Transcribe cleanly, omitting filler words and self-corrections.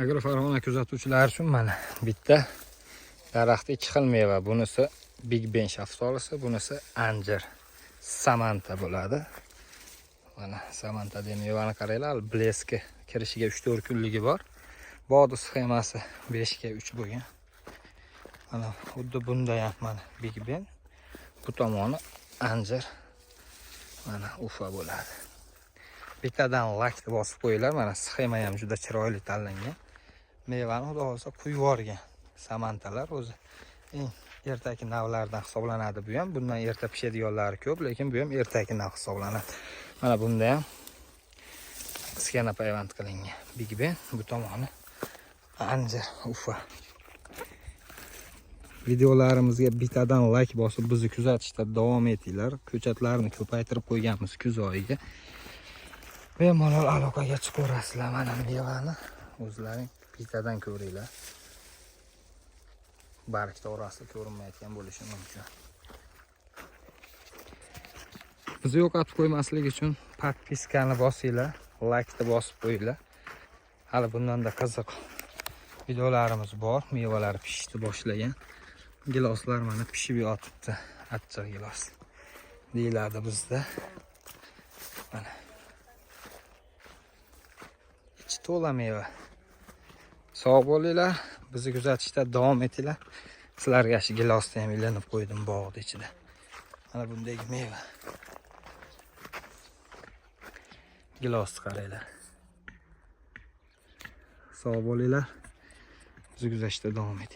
Agrofarg'ona kuzatuvchilari uchun mana bitta daraxtda 2 xil meva. Bunisi Big Ben shafsolisi, bunisi anjir samanta bo'ladi. Mana samanta degan mevani qaranglar, bleski kirishiga 3-4 kunligi bor. Bog'ning sxemasi 5 ga 3 bo'lgan. Mana xuddi bunda ham mana Big Ben, bu tomoni anjir. Mana ufa bo'ladi. Bittadan lakni bosib qo'yinglar. Mana sxema ham juda chiroyli tanlangan. Mevani xudo xolsa quyib yuborgan. Samantalar o'zi eng ertaki navlardan hisoblanadi bu ham. Bundan erta pishadiganlari ko'p, lekin bu ham ertaki nav hisoblanadi. Mana bunda ham sxema payvand qilingan Big Ben, bu tomoni anjir ufa. Videolarimizga bittadan like bosib bizni kuzatishda davom etinglar. Ko'chatlarni ko'paytirib qo'yganmiz kuz oyiga. Bemalol aloqaga chiqaverasizlar. Mana mevani o'zlaring bittadan ko'ringlar. Bargda orasida ko'rinmayotgan bo'lishi mumkin. Bizni yo'qotib qo'ymaslik uchun podpiskani bosinglar, like'ni bosib qo'yinglar. Hali bundan da qiziq videolarimiz bor. Mevalar pishishni boshlagan. Giloslar mana pishib yotibdi. Achchiq gilos deyiladi bizda. Mana ichi to'la meva. Sog' bo'linglar, bizni kuzatishda davom etinglar. Sizlarga shu gilosni ham ilinib qo'ydim bog'ning ichida. Mana bunday meva. Gilos qaranglar. Sog' bo'linglar. Bizni kuzatishda davom eting.